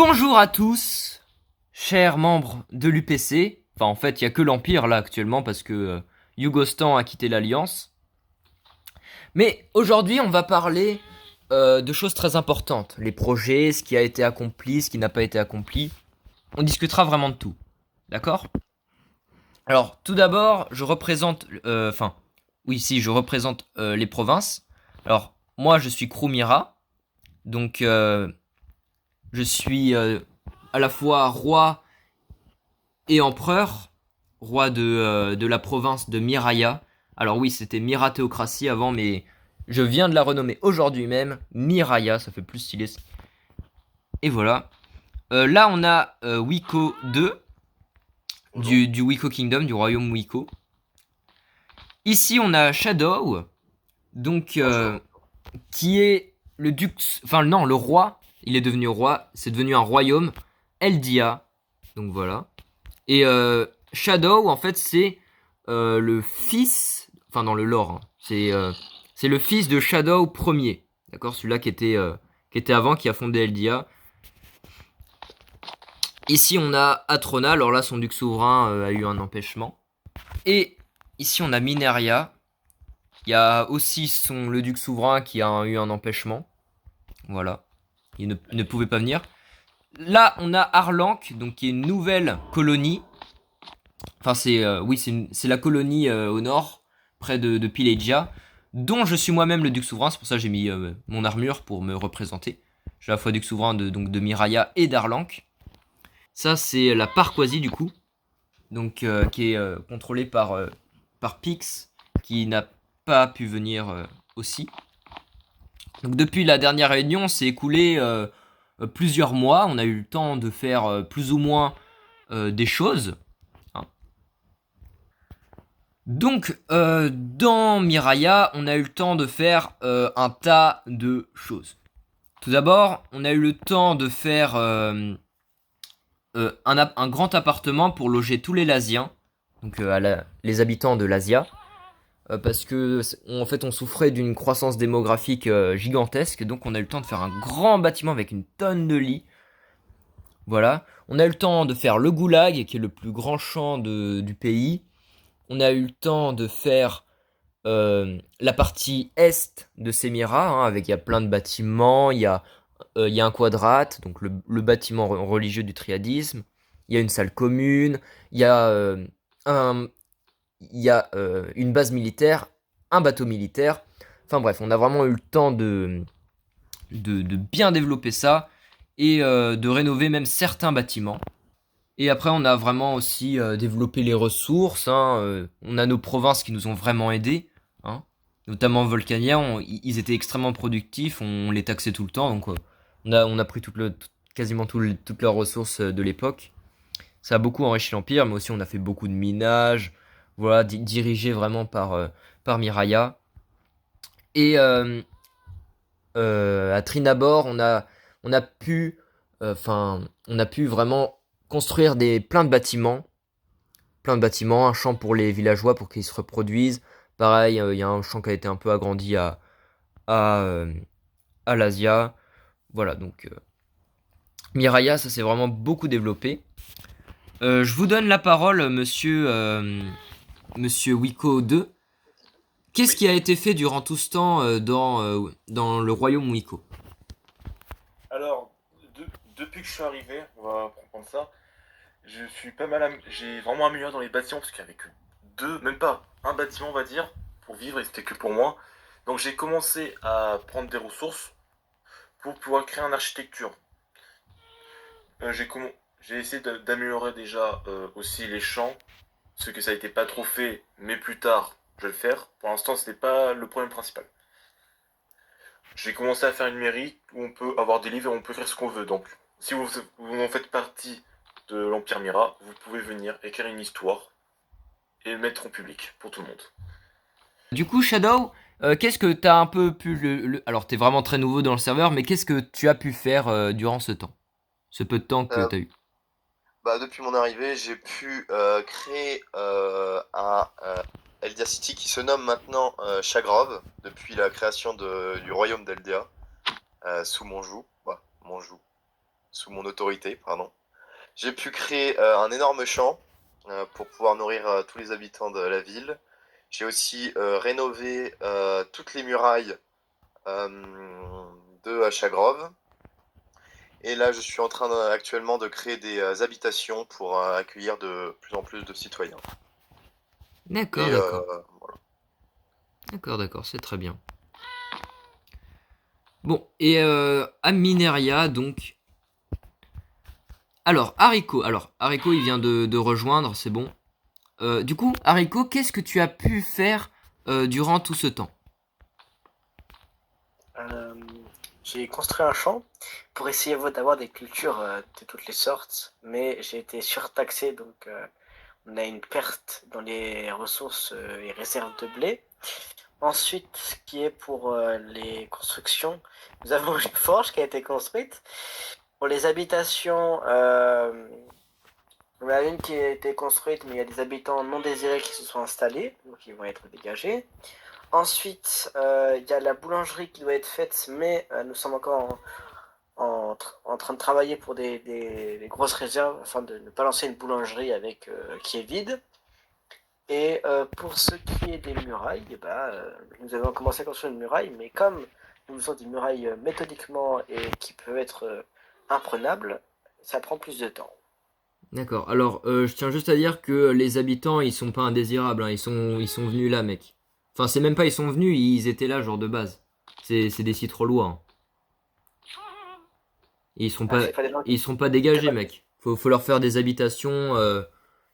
Bonjour à tous, chers membres de l'UPC. Enfin, en fait, il n'y a que l'Empire là actuellement parce que Yugostan a quitté l'Alliance. Mais aujourd'hui, on va parler de choses très importantes. Les projets, ce qui a été accompli, ce qui n'a pas été accompli. On discutera vraiment de tout. D'accord? Alors, tout d'abord, je représente... je représente les provinces. Alors, moi, je suis Krumira. Donc, je suis à la fois roi et empereur, roi de la province de Miraya. Alors oui, c'était Mira Théocratie avant, mais je viens de la renommer aujourd'hui même Miraya, ça fait plus stylé. Et voilà. Là, on a Wiko 2, du Wiko Kingdom, du royaume Wiko. Ici, on a Shadow, donc qui est le duc... Enfin non, le roi. Il est devenu roi, c'est devenu un royaume. Eldia, donc voilà. Et Shadow, en fait, c'est le fils, enfin dans le lore, hein, c'est le fils de Shadow Ier, d'accord, celui-là qui était avant, qui a fondé Eldia. Ici, on a Atrona, alors là, son duc souverain a eu un empêchement. Et ici, on a Mineria. Il y a aussi le duc souverain qui a eu un empêchement. Voilà, il ne pouvait pas venir. Là, on a Arlank, donc qui est une nouvelle colonie. Enfin, c'est la colonie au nord, près de Pilegia, dont je suis moi-même le duc souverain. C'est pour ça que j'ai mis mon armure pour me représenter. Je suis à la fois duc souverain de Miraya et d'Arlank. Ça, c'est la Parquoisie du coup, donc qui est contrôlée par Pix, qui n'a pas pu venir aussi. Donc depuis la dernière réunion, s'est écoulé plusieurs mois. On a eu le temps de faire plus ou moins des choses. Donc, dans Miraya, on a eu le temps de faire un tas de choses. Tout d'abord, on a eu le temps de faire un grand appartement pour loger tous les Lasiens, donc les habitants de l'Asia, parce que en fait, on souffrait d'une croissance démographique gigantesque, donc on a eu le temps de faire un grand bâtiment avec une tonne de lits. Voilà. On a eu le temps de faire le Goulag, qui est le plus grand champ du pays. On a eu le temps de faire la partie est de Semira, hein, avec il y a plein de bâtiments, il y a un quadrate, donc le bâtiment religieux du triadisme, il y a une salle commune, il y a, un, une base militaire, un bateau militaire, enfin bref, on a vraiment eu le temps de bien développer ça, et de rénover même certains bâtiments. Et après, on a vraiment aussi développé les ressources, hein, on a nos provinces qui nous ont vraiment aidés, hein. Notamment Volcania, ils étaient extrêmement productifs, on les taxait tout le temps, donc on a pris quasiment toutes leurs ressources de l'époque. Ça a beaucoup enrichi l'Empire, mais aussi on a fait beaucoup de minage, voilà, dirigé vraiment par Miraya. Et à Trinabor, on a pu, on a pu vraiment construire plein de bâtiments, un champ pour les villageois pour qu'ils se reproduisent. Pareil, il y a un champ qui a été un peu agrandi à, euh, à l'Asia. Voilà, donc Miraya, ça s'est vraiment beaucoup développé. Je vous donne la parole, monsieur Wiko 2. Qu'est-ce Oui, qui a été fait durant tout ce temps dans le royaume Wiko? alors, depuis que je suis arrivé, on va reprendre ça, je suis pas mal, j'ai vraiment amélioré dans les bâtiments parce qu'il y avait que deux, même pas un bâtiment, on va dire, pour vivre et c'était que pour moi. Donc j'ai commencé à prendre des ressources pour pouvoir créer une architecture. J'ai essayé d'améliorer déjà aussi les champs, ce que ça n'était pas trop fait, mais plus tard je vais le faire. Pour l'instant, c'était pas le problème principal. J'ai commencé à faire une mairie où on peut avoir des livres et on peut faire ce qu'on veut. Donc, si vous en faites partie de l'Empire Mira, vous pouvez venir écrire une histoire et le mettre en public pour tout le monde. Du coup, Shadow, qu'est-ce que t'as un peu pu Alors, t'es vraiment très nouveau dans le serveur, mais qu'est-ce que tu as pu faire durant ce temps? Ce peu de temps que Euh, t'as eu? Depuis mon arrivée, j'ai pu créer un Eldia City qui se nomme maintenant Chagrove, depuis la création du royaume d'Eldia, sous Monjou. Monjou. sous mon autorité, pardon. J'ai pu créer un énorme champ pour pouvoir nourrir tous les habitants de la ville. J'ai aussi rénové toutes les murailles de Chagrove. Et là, je suis en train actuellement de créer des habitations pour accueillir de plus en plus de citoyens. D'accord, Et d'accord. voilà. D'accord, c'est très bien. Bon, et à Mineria, donc... Alors, Haricot, il vient de rejoindre, c'est bon. Du coup, Haricot, qu'est-ce que tu as pu faire durant tout ce temps? Euh, j'ai construit un champ pour essayer d'avoir des cultures de toutes les sortes, mais j'ai été surtaxé, donc on a une perte dans les ressources et réserves de blé. Ensuite, ce qui est pour les constructions, nous avons une forge qui a été construite. Pour les habitations, on a une qui a été construite, mais il y a des habitants non désirés qui se sont installés, donc ils vont être dégagés. Ensuite, il y a la boulangerie qui doit être faite, mais nous sommes encore en train de travailler pour des grosses réserves, afin de ne pas lancer une boulangerie qui est vide. Et pour ce qui est des murailles, nous avons commencé à construire une muraille, mais comme nous faisons des murailles méthodiquement et qui peuvent être imprenables, ça prend plus de temps. D'accord, alors je tiens juste à dire que les habitants, ils sont pas indésirables, hein. Ils sont venus là, mec. Enfin, c'est même pas ils sont venus, ils étaient là, genre de base. C'est des Citrolois, hein. Et C'est pas des gens ils seront pas dégagés, mec. Faut leur faire des habitations,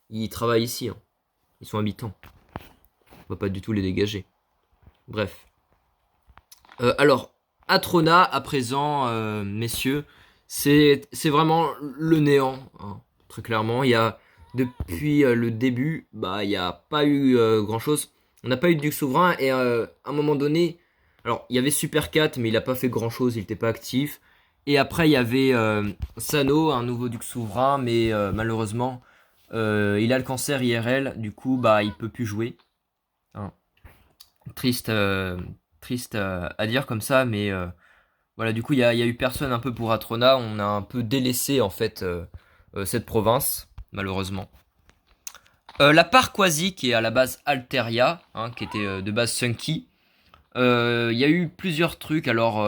ils travaillent ici, hein. Ils sont habitants. On va pas du tout les dégager. Bref. Alors, Atrona, à présent, messieurs, c'est vraiment le néant, hein, très clairement. Il y a, depuis le début, il n'y a pas eu grand-chose. On n'a pas eu de duc souverain, et à un moment donné, alors, il y avait Super 4, mais il n'a pas fait grand-chose, il n'était pas actif. Et après, il y avait Sano, un nouveau duc souverain, mais malheureusement, il a le cancer IRL, du coup, il peut plus jouer, hein. Triste, triste à dire comme ça, mais voilà, du coup, il y a eu personne un peu pour Atrona. On a un peu délaissé en fait cette province, malheureusement. La Parquoisie, qui est à la base Alteria, hein, qui était de base Sunky. Il y a eu plusieurs trucs. Alors,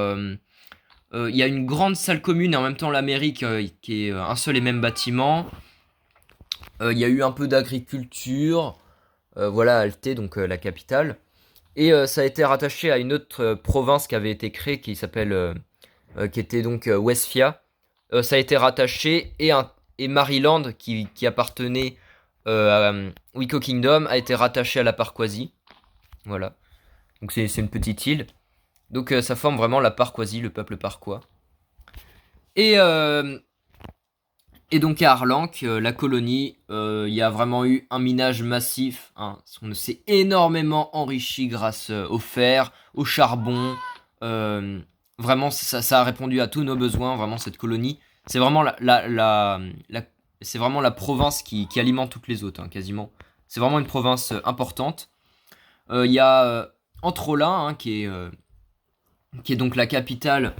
il y a une grande salle commune et en même temps la mairie qui est un seul et même bâtiment. Il y a eu un peu d'agriculture. Voilà, Alté, donc la capitale. Et ça a été rattaché à une autre province qui avait été créée, qui était donc Westphia. Ça a été rattaché, et Maryland, qui appartenait à Wico Kingdom, a été rattaché à la Parquoisie. Voilà. Donc c'est une petite île. Donc ça forme vraiment la Parquoisie, le peuple parquois. Et, euh, et donc à Arlanque, la colonie, il y a vraiment eu un minage massif, hein. On s'est énormément enrichi grâce au fer, au charbon. Vraiment, ça a répondu à tous nos besoins. Vraiment, cette colonie, c'est vraiment c'est vraiment la province qui alimente toutes les autres, hein, quasiment. C'est vraiment une province importante. Il y a Antrolin, hein, qui est donc la capitale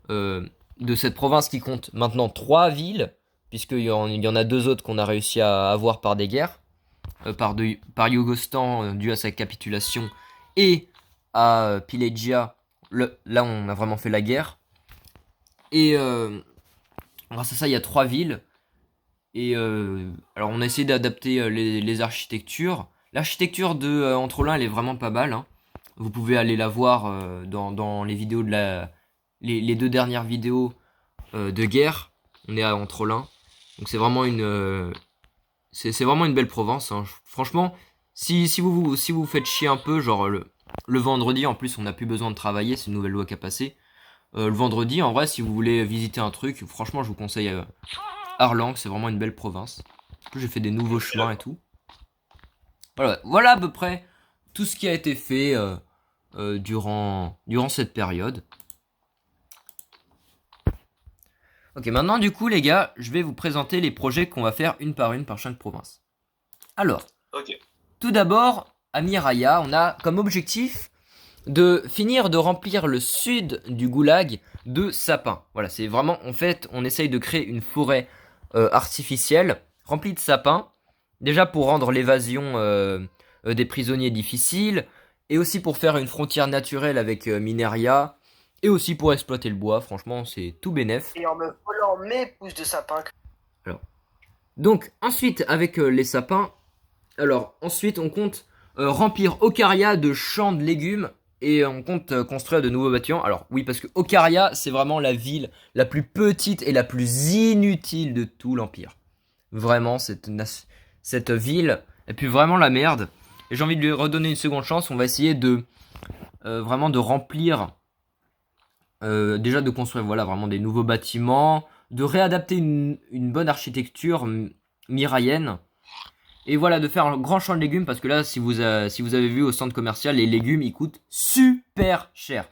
de cette province, qui compte maintenant 3 villes, puisqu'il y en a 2 autres qu'on a réussi à avoir par des guerres, par Yugostan dû à sa capitulation, et à Pilegia, là on a vraiment fait la guerre. Et grâce à ça, il y a 3 villes. Et alors on a essayé d'adapter les architectures. L'architecture de Antrolin, elle est vraiment pas mal, hein. Vous pouvez aller la voir dans les vidéos les 2 dernières vidéos de guerre. On est à Antrolin. Donc c'est vraiment c'est vraiment une belle province, hein. Franchement, si vous faites chier un peu, genre le vendredi, en plus on n'a plus besoin de travailler, c'est une nouvelle loi qui a passé. Le vendredi, en vrai, si vous voulez visiter un truc, franchement je vous conseille Arlanque, c'est vraiment une belle province. En plus j'ai fait des nouveaux chemins et tout. Voilà à peu près tout ce qui a été fait durant cette période. Ok, maintenant du coup les gars, je vais vous présenter les projets qu'on va faire une par chaque province. Alors, Ok. tout d'abord, à Miraya, on a comme objectif de finir de remplir le sud du goulag de sapins. Voilà, c'est vraiment, en fait, on essaye de créer une forêt artificielle remplie de sapins, déjà pour rendre l'évasion des prisonniers difficile, et aussi pour faire une frontière naturelle avec Mineria, et aussi pour exploiter le bois. Franchement, c'est tout bénef. Et en me volant mes pousses de sapin. Alors, donc ensuite avec les sapins, alors ensuite on compte remplir Ocaria de champs de légumes et on compte construire de nouveaux bâtiments. Alors oui, parce que Ocaria c'est vraiment la ville la plus petite et la plus inutile de tout l'Empire. Vraiment, cette ville elle pue vraiment la merde. Et j'ai envie de lui redonner une seconde chance. On va essayer de vraiment de remplir, déjà de construire voilà vraiment des nouveaux bâtiments, de réadapter une bonne architecture miraïenne. Et voilà, de faire un grand champ de légumes, parce que là, si vous avez vu au centre commercial, les légumes, ils coûtent super cher.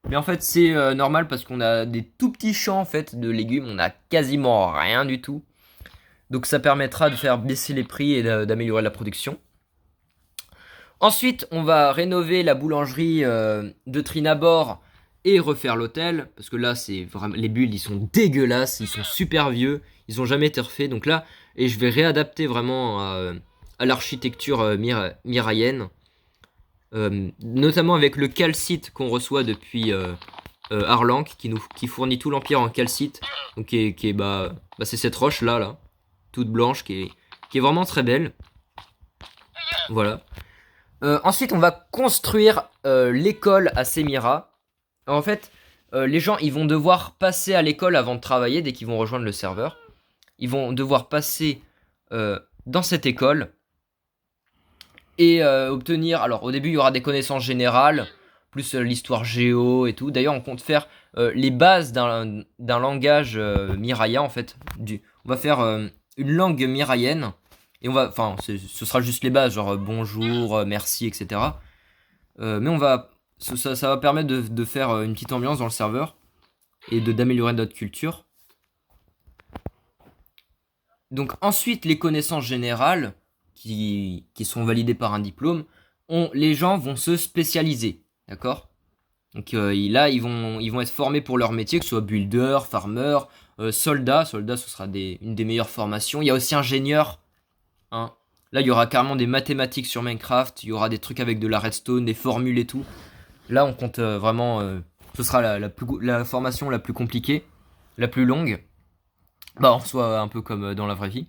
Mais en fait, c'est normal, parce qu'on a des tout petits champs, en fait, de légumes. On a quasiment rien du tout. Donc ça permettra de faire baisser les prix et d'améliorer la production. Ensuite, on va rénover la boulangerie de Trinabor et refaire l'hôtel, parce que là, c'est vraiment les builds, ils sont dégueulasses, ils sont super vieux, ils ont jamais été refaits. Donc là, et je vais réadapter vraiment à l'architecture miraïenne, notamment avec le calcite qu'on reçoit depuis Arlanque, qui fournit tout l'empire en calcite. Donc c'est cette roche là, toute blanche, qui est vraiment très belle. Voilà. Ensuite, on va construire l'école à Semira. En fait, les gens, ils vont devoir passer à l'école avant de travailler dès qu'ils vont rejoindre le serveur. Ils vont devoir passer dans cette école et obtenir... Alors, au début, il y aura des connaissances générales, plus l'histoire géo et tout. D'ailleurs, on compte faire les bases d'un langage miraïen, en fait. On va faire une langue miraïenne. Et ce sera juste les bases, genre bonjour, merci, etc. Mais ça va permettre de faire une petite ambiance dans le serveur et d'améliorer notre culture. Donc ensuite, les connaissances générales qui sont validées par un diplôme, les gens vont se spécialiser, d'accord? Donc là, ils vont être formés pour leur métier, que ce soit builder, farmer, soldat. Soldat, ce sera une des meilleures formations. Il y a aussi ingénieur. Hein. Là, il y aura carrément des mathématiques sur Minecraft, il y aura des trucs avec de la redstone, des formules et tout. Là, on compte vraiment... ce sera la formation la plus compliquée, la plus longue. En soit un peu comme dans la vraie vie.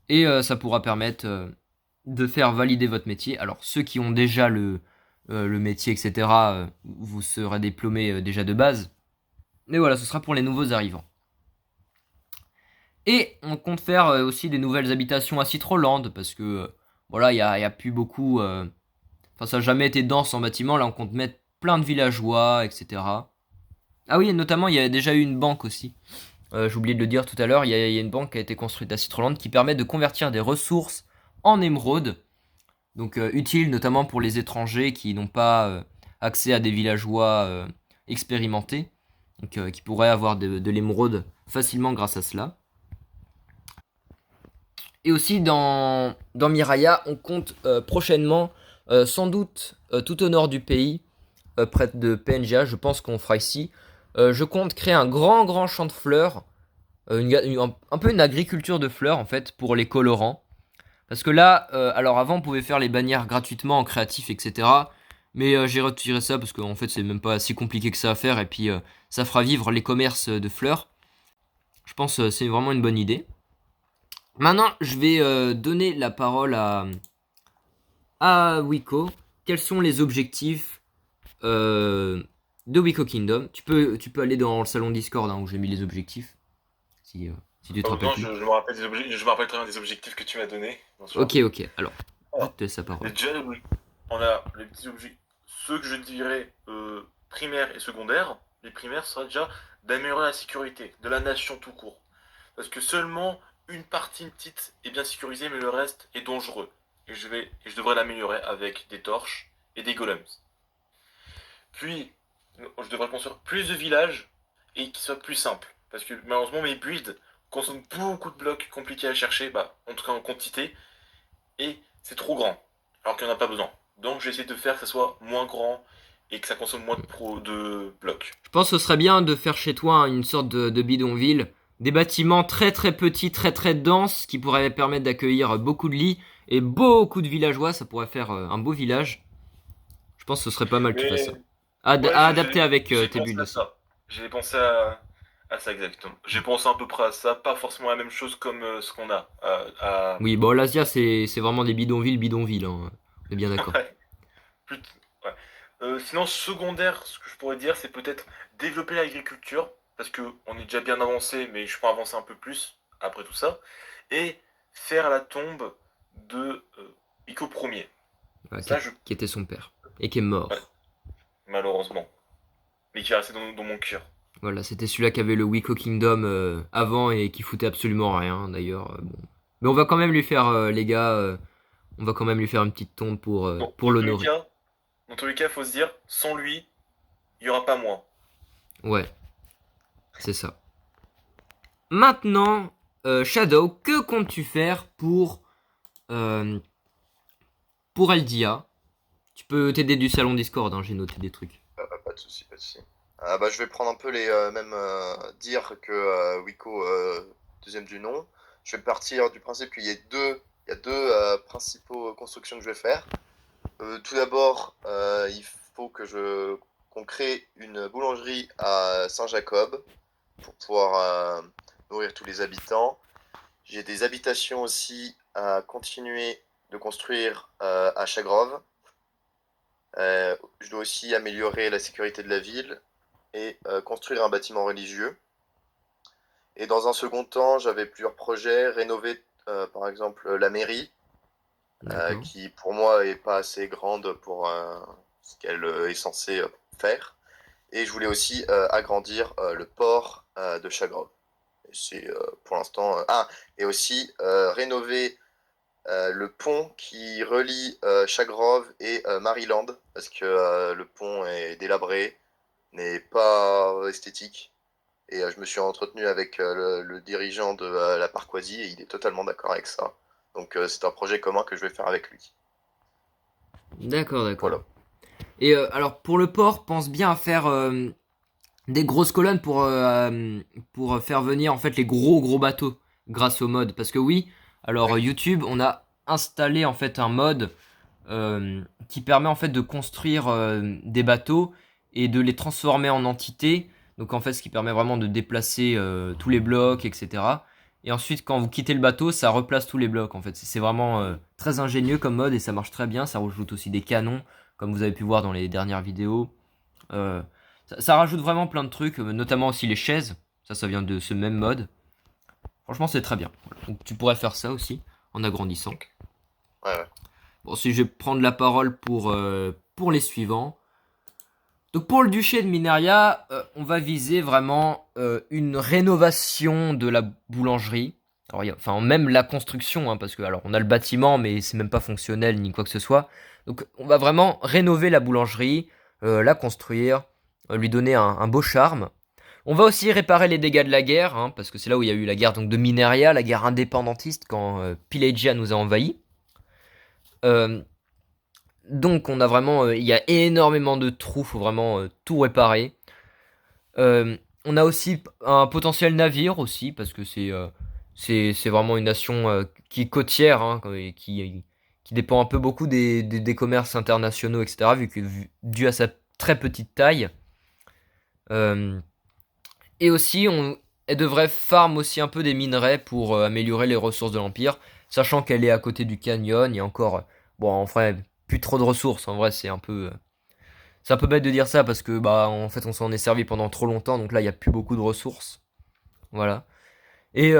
Et ça pourra permettre de faire valider votre métier. Alors, ceux qui ont déjà le métier, etc., vous serez diplômés déjà de base. Mais voilà, ce sera pour les nouveaux arrivants. Et on compte faire aussi des nouvelles habitations à Citroland, parce que voilà, il y a plus beaucoup... ça n'a jamais été dense en bâtiment, là on compte mettre plein de villageois, etc. Ah oui, notamment il y a déjà eu une banque aussi. J'ai oublié de le dire tout à l'heure, il y a une banque qui a été construite à Citroland qui permet de convertir des ressources en émeraude. Donc utile notamment pour les étrangers qui n'ont pas accès à des villageois expérimentés. Donc qui pourraient avoir de l'émeraude facilement grâce à cela. Et aussi dans Miraya, on compte prochainement, sans doute tout au nord du pays, près de PNGA, je pense qu'on fera ici. Je compte créer un grand champ de fleurs, un peu une agriculture de fleurs en fait pour les colorants. Parce que là, alors avant on pouvait faire les bannières gratuitement en créatif, etc. Mais j'ai retiré ça parce qu'en fait c'est même pas si compliqué que ça à faire et puis ça fera vivre les commerces de fleurs. Je pense que c'est vraiment une bonne idée. Maintenant, je vais donner la parole à Wiko. Quels sont les objectifs de Wiko Kingdom? Tu peux aller dans le salon Discord où j'ai mis les objectifs. Si tu te rappelles. Non, je me rappelle je me rappelle très bien des objectifs que tu m'as donnés. Ok. Alors, je te laisse la parole. Déjà, on a les petits objectifs. Ceux que je dirais primaires et secondaires. Les primaires sera déjà d'améliorer la sécurité de la nation tout court. Parce que seulement une partie petite est bien sécurisée, mais le reste est dangereux. Et je devrais l'améliorer avec des torches et des golems. Puis, je devrais construire plus de villages et qui soient plus simples. Parce que malheureusement, mes builds consomment beaucoup de blocs compliqués à chercher, en tout cas en quantité, et c'est trop grand, alors qu'il n'y en a pas besoin. Donc, j'essaie de faire que ça soit moins grand et que ça consomme moins de blocs. Je pense que ce serait bien de faire chez toi une sorte de bidonville, des bâtiments très très petits, très très denses, qui pourraient permettre d'accueillir beaucoup de lits et beaucoup de villageois. Ça pourrait faire un beau village. Je pense que ce serait pas mal que tu fasses ça. Mais ouais, À adapter avec j'ai tes pensé builds à aussi. ça. J'ai pensé à ça exactement. J'ai pensé à peu près à ça, pas forcément la même chose comme ce qu'on a. Oui, bon, l'Asia, c'est vraiment des bidonvilles, hein. On est bien d'accord. Ouais, plus- ouais. Sinon, secondaire, ce que je pourrais dire, c'est peut-être développer l'agriculture, parce que on est déjà bien avancé, mais je peux avancer un peu plus après tout ça, et faire la tombe de Ico Ier. Ouais, Ça, je, qui était son père. Et qui est ouais, mort. malheureusement, mais qui est resté dans mon cœur. Voilà, c'était celui-là qui avait le Wiko Kingdom avant et qui foutait absolument rien, d'ailleurs. Bon. Mais on va quand même lui faire, les gars, on va quand même lui faire une petite tombe Bon, pour l'honorer. dans tous les cas, faut se dire, sans lui, il y aura pas moi. Ouais, c'est ça. Maintenant, Shadow, que comptes-tu faire euh, pour Eldia? Tu peux t'aider du salon Discord, hein, j'ai noté des trucs. Pas de souci, pas de souci. Bah, je vais prendre un peu les mêmes dire que Wiko, deuxième du nom. Je vais partir du principe il y a deux principaux constructions que je vais faire. Tout d'abord, il faut qu'on crée une boulangerie à Saint-Jacob pour pouvoir nourrir tous les habitants. J'ai des habitations aussi à continuer de construire à Chagrove. Je dois aussi améliorer la sécurité de la ville et construire un bâtiment religieux. Et dans un second temps, j'avais plusieurs projets, rénover par exemple la mairie, D'accord. qui pour moi est pas assez grande pour ce qu'elle est censée faire. Et je voulais aussi agrandir le port de Chagrove. C'est pour l'instant. Et aussi rénover le pont qui relie Chagrove et Maryland, parce que le pont est délabré, n'est pas esthétique. Et je me suis entretenu avec le dirigeant de la Parcoisie et il est totalement d'accord avec ça. Donc c'est un projet commun que je vais faire avec lui. D'accord, Voilà. d'accord. Et alors pour le port, pense bien à faire des grosses colonnes pour faire venir en fait les gros bateaux grâce au mode. Parce que oui, alors Oui. YouTube, on a installé en fait un mode qui permet en fait de construire des bateaux et de les transformer en entités. Donc en fait, ce qui permet vraiment de déplacer tous les blocs, etc. Et ensuite, quand vous quittez le bateau, ça replace tous les blocs. En fait, c'est vraiment très ingénieux comme mode et ça marche très bien. Ça rajoute aussi des canons, comme vous avez pu voir dans les dernières vidéos. Euh, ça rajoute vraiment plein de trucs, notamment aussi les chaises. Ça vient de ce même mode. Franchement, c'est très bien. Voilà. Donc tu pourrais faire ça aussi en agrandissant. Donc, ouais, ouais. Bon, si je vais prendre la parole pour les suivants. Donc pour le duché de Minaria, on va viser vraiment une rénovation de la boulangerie. Alors, enfin, même la construction, hein, parce que alors on a le bâtiment, mais c'est même pas fonctionnel ni quoi que ce soit. Donc on va vraiment rénover la boulangerie, la construire, lui donner un beau charme. On va aussi réparer les dégâts de la guerre, hein, parce que c'est là où il y a eu la guerre donc, de Mineria, la guerre indépendantiste quand Pilegia nous a envahis. Euh, donc on a vraiment, il y a énormément de trous, faut vraiment tout réparer. On a aussi un potentiel navire aussi parce que c'est vraiment une nation qui est côtière, hein, et qui dépend un peu beaucoup des commerces internationaux, etc. Dû à sa très petite taille. Euh, et aussi elle devrait farm aussi un peu des minerais pour améliorer les ressources de l'empire, sachant qu'elle est à côté du canyon. Il y a encore, bon, en vrai, plus trop de ressources. En vrai, c'est un peu bête de dire ça parce que bah en fait on s'en est servi pendant trop longtemps, donc là il y a plus beaucoup de ressources. Voilà. Et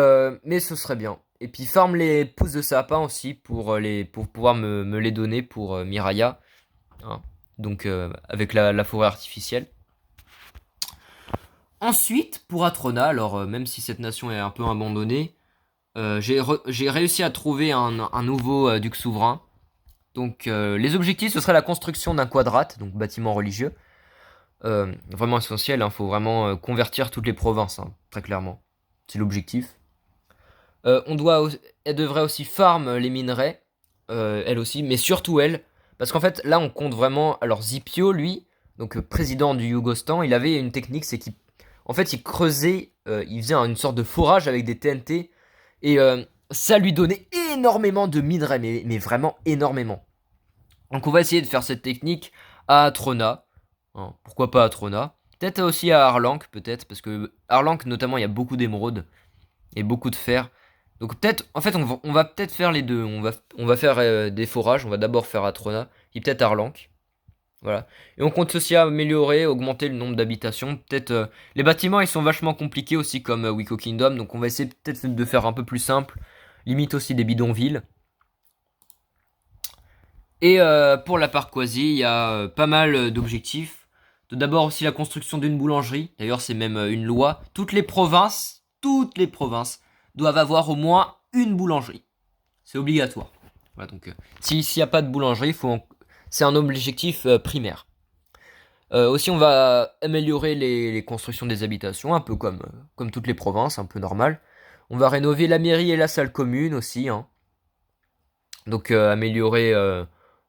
mais ce serait bien. Et puis farm les pousses de sapin aussi pour pouvoir me les donner pour Miraya, hein. Donc avec la forêt artificielle. Ensuite pour Atrona, alors même si cette nation est un peu abandonnée, j'ai réussi à trouver un nouveau duc souverain. Donc les objectifs ce serait la construction d'un quadrate, donc bâtiment religieux. Vraiment essentiel, il faut vraiment convertir toutes les provinces, hein, très clairement. C'est l'objectif. Elle devrait aussi farm les minerais, elle aussi, mais surtout elle, parce qu'en fait là on compte vraiment. Alors Zipio, lui, donc président du Yougostan, il avait une technique, c'est qu'en fait, il creusait, il faisait une sorte de forage avec des TNT, et ça lui donnait énormément de minerais, mais vraiment énormément. Donc on va essayer de faire cette technique à Trona, hein, pourquoi pas à Trona, peut-être aussi à Arlank, peut-être, parce que Arlank notamment, il y a beaucoup d'émeraudes, et beaucoup de fer. Donc peut-être, en fait, on va peut-être faire les deux. On va faire des forages. On va d'abord faire Atrona, puis peut-être Arlank. Voilà. Et on compte aussi améliorer, augmenter le nombre d'habitations. Peut-être les bâtiments, ils sont vachement compliqués aussi comme Wiko Kingdom. Donc on va essayer peut-être de faire un peu plus simple. Limite aussi des bidonvilles. Et pour la Parcoisie, il y a pas mal d'objectifs. Tout d'abord aussi la construction d'une boulangerie. D'ailleurs, c'est même une loi. Toutes les provinces doivent avoir au moins une boulangerie. C'est obligatoire. Voilà, donc s'il n'y a pas de boulangerie, c'est un objectif primaire. Aussi, on va améliorer les constructions des habitations, un peu comme toutes les provinces, un peu normal. On va rénover la mairie et la salle commune aussi, hein. Donc améliorer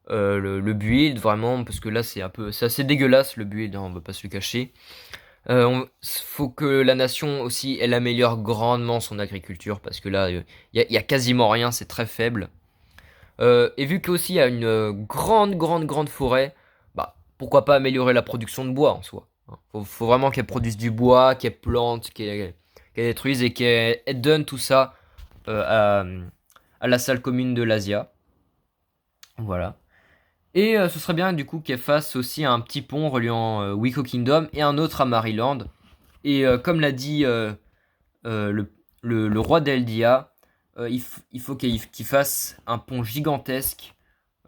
le build vraiment, parce que là c'est assez dégueulasse le build, hein, on va pas se le cacher. Faut que la nation aussi elle améliore grandement son agriculture, parce que là y a quasiment rien, c'est très faible. Et vu qu'aussi il y a une grande forêt, bah pourquoi pas améliorer la production de bois en soi, hein. Faut vraiment qu'elle produise du bois, qu'elle plante, qu'elle détruise et qu'elle donne tout ça à la salle commune de l'Asia. Voilà. Et ce serait bien du coup qu'elle fasse aussi un petit pont reliant Wiko Kingdom et un autre à Maryland. Et comme l'a dit le roi d'Eldia, il faut qu'il fasse un pont gigantesque,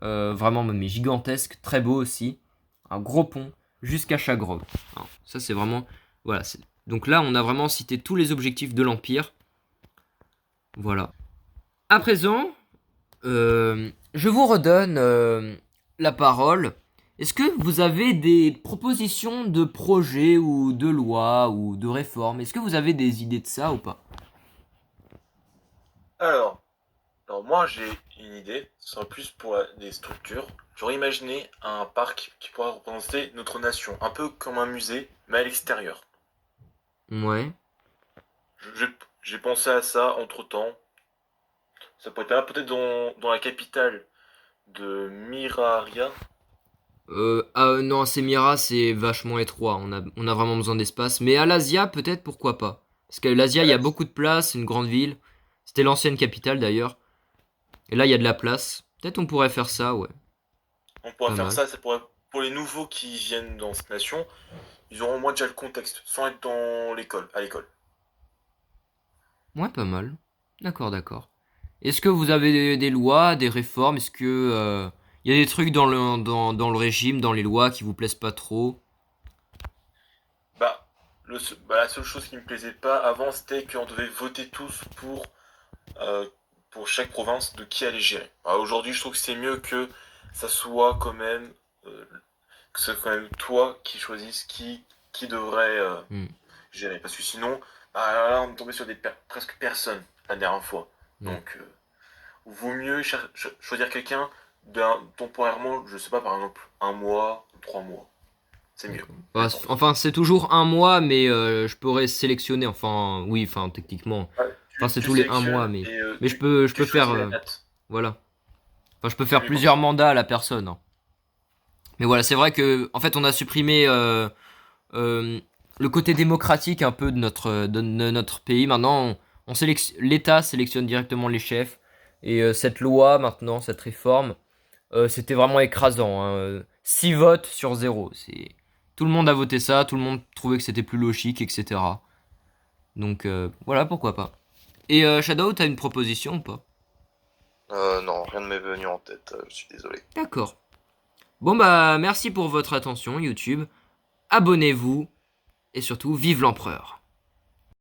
vraiment mais gigantesque, très beau aussi, un gros pont jusqu'à Chagrove. Alors, ça c'est vraiment, voilà. Donc là on a vraiment cité tous les objectifs de l'Empire. Voilà. À présent, je vous redonne la parole. Est-ce que vous avez des propositions de projets ou de lois ou de réformes? Est-ce que vous avez des idées de ça ou pas? Alors, alors moi j'ai une idée, ce sera plus pour des structures. J'aurais imaginé un parc qui pourrait représenter notre nation, un peu comme un musée, mais à l'extérieur. Ouais. J'ai pensé à ça entre-temps. Ça pourrait être peut-être dans la capitale de Miraria. Non, Semira, c'est vachement étroit. On a vraiment besoin d'espace. Mais à l'Asia, peut-être, pourquoi pas? Parce que l'Asia, il y a beaucoup de place, c'est une grande ville. C'était l'ancienne capitale d'ailleurs. Et là, il y a de la place. Peut-être on pourrait faire ça, ouais. On pourrait Pas faire mal. ça, pour les nouveaux qui viennent dans cette nation, ils auront au moins déjà le contexte, sans être dans l'école, à l'école. Ouais, pas mal. D'accord, d'accord. Est-ce que vous avez des lois, des réformes? Est-ce que il y a des trucs dans le régime, dans les lois qui vous plaisent pas trop? Bah, la seule chose qui me plaisait pas avant, c'était qu'on devait voter tous pour chaque province de qui allait gérer. Alors, aujourd'hui, je trouve que c'est mieux que ça soit quand même, que ce soit quand même toi qui choisisses qui devrait Hmm, gérer. Parce que sinon, bah, là, on est tombé sur presque personne la dernière fois. ouais. Donc, vaut mieux choisir quelqu'un temporairement, je sais pas, par exemple, un mois, 3 mois. C'est mieux. D'accord. Enfin, c'est toujours un mois, mais je pourrais sélectionner. Enfin, oui, enfin, techniquement. Ouais, Enfin, c'est tu tous les un mois, sélectionnes et mais je tu peux faire, choisis la date. voilà. Enfin, je peux C'est faire mieux comme plusieurs ça. mandats à la personne, hein. Mais voilà, c'est vrai que, en fait, on a supprimé euh, le côté démocratique un peu de notre pays. Maintenant, l'État sélectionne directement les chefs. Et cette loi, maintenant, cette réforme, c'était vraiment écrasant, hein. 6 votes sur 0. Tout le monde a voté ça, tout le monde trouvait que c'était plus logique, etc. Donc voilà, pourquoi pas. Et Shadow, t'as une proposition ou pas? Non, rien ne m'est venu en tête, je suis désolé. D'accord. Bon bah merci pour votre attention YouTube. Abonnez-vous et surtout vive l'empereur.